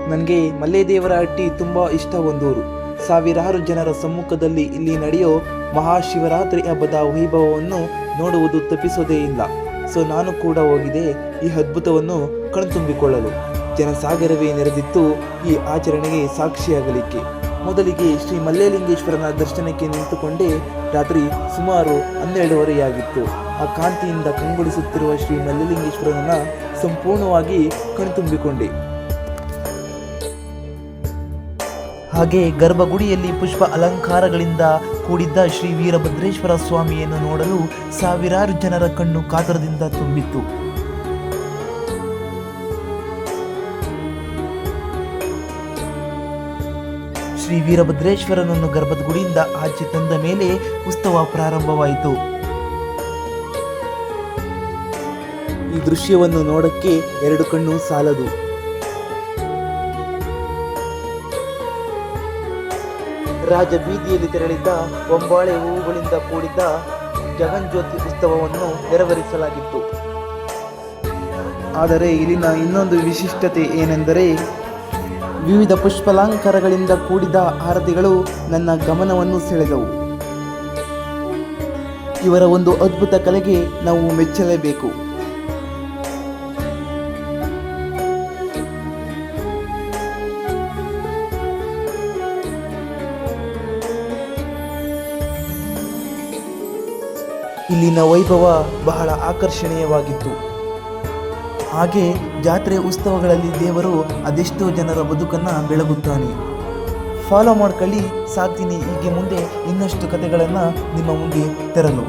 ನನಗೆ ಮಲ್ಲೇದೇವರ ಹಟ್ಟಿ ತುಂಬ ಇಷ್ಟ ಒಂದೂರು. ಸಾವಿರಾರು ಜನರ ಸಮ್ಮುಖದಲ್ಲಿ ಇಲ್ಲಿ ನಡೆಯೋ ಮಹಾಶಿವರಾತ್ರಿ ಹಬ್ಬದ ವೈಭವವನ್ನು ನೋಡುವುದು ತಪ್ಪಿಸೋದೇ ಇಲ್ಲ. ಸೊ ನಾನು ಕೂಡ ಹೋಗಿದೆ ಈ ಅದ್ಭುತವನ್ನು ಕಣ್ತುಂಬಿಕೊಳ್ಳಲು. ಜನಸಾಗರವೇ ನೆರೆದಿತ್ತು ಈ ಆಚರಣೆಗೆ ಸಾಕ್ಷಿಯಾಗಲಿಕ್ಕೆ. ಮೊದಲಿಗೆ ಶ್ರೀ ಮಲ್ಲೇಲಿಂಗೇಶ್ವರನ ದರ್ಶನಕ್ಕೆ ನಿಂತುಕೊಂಡೇ ರಾತ್ರಿ ಸುಮಾರು 12:30 ಆ ಕಾಂತಿಯಿಂದ ಕಂಗೊಳಿಸುತ್ತಿರುವ ಶ್ರೀ ಮಲ್ಲೇಲಿಂಗೇಶ್ವರನನ್ನು ಸಂಪೂರ್ಣವಾಗಿ ಕಣ್ತುಂಬಿಕೊಂಡೆ. ಹಾಗೆ ಗರ್ಭಗುಡಿಯಲ್ಲಿ ಪುಷ್ಪ ಅಲಂಕಾರಗಳಿಂದ ಕೂಡಿದ್ದ ಶ್ರೀ ವೀರಭದ್ರೇಶ್ವರ ಸ್ವಾಮಿಯನ್ನು ನೋಡಲು ಸಾವಿರಾರು ಜನರ ಕಣ್ಣು ಕಾತರದಿಂದ ತುಂಬಿತ್ತು. ಶ್ರೀ ವೀರಭದ್ರೇಶ್ವರನನ್ನು ಗರ್ಭಗುಡಿಯಿಂದ ಆಚೆ ತಂದ ಮೇಲೆ ಉತ್ಸವ ಪ್ರಾರಂಭವಾಯಿತು. ಈ ದೃಶ್ಯವನ್ನು ನೋಡಕ್ಕೆ 2 ಕಣ್ಣು ಸಾಲದು. ರಾಜ ಬೀದಿಯಲ್ಲಿ ತೆರಳಿದ್ದ ಒಂಬಾಳೆ ಹೂವುಗಳಿಂದ ಕೂಡಿದ್ದ ಜಗನ್ಜ್ಯೋತಿ ಉತ್ಸವವನ್ನು ನೆರವೇರಿಸಲಾಗಿತ್ತು. ಆದರೆ ಇಲ್ಲಿನ ಇನ್ನೊಂದು ವಿಶಿಷ್ಟತೆ ಏನೆಂದರೆ ವಿವಿಧ ಪುಷ್ಪಾಲಂಕಾರಗಳಿಂದ ಕೂಡಿದ ಆರತಿಗಳು ನನ್ನ ಗಮನವನ್ನು ಸೆಳೆದವು. ಇವರ ಒಂದು ಅದ್ಭುತ ಕಲೆಗೆ ನಾವು ಮೆಚ್ಚಲೇಬೇಕು. ಇಲ್ಲಿನ ವೈಭವ ಬಹಳ ಆಕರ್ಷಣೀಯವಾಗಿತ್ತು. ಹಾಗೆ ಜಾತ್ರೆ ಉತ್ಸವಗಳಲ್ಲಿ ದೇವರು ಅದೆಷ್ಟೋ ಜನರ ಬದುಕನ್ನು ಬೆಳಗುತ್ತಾನೆ. ಫಾಲೋ ಮಾಡ್ಕೊಳ್ಳಿ, ಸಾಗ್ತೀನಿ ಹೀಗೆ ಮುಂದೆ ಇನ್ನಷ್ಟು ಕಥೆಗಳನ್ನು ನಿಮ್ಮ ಮುಂದೆ ತರಲು.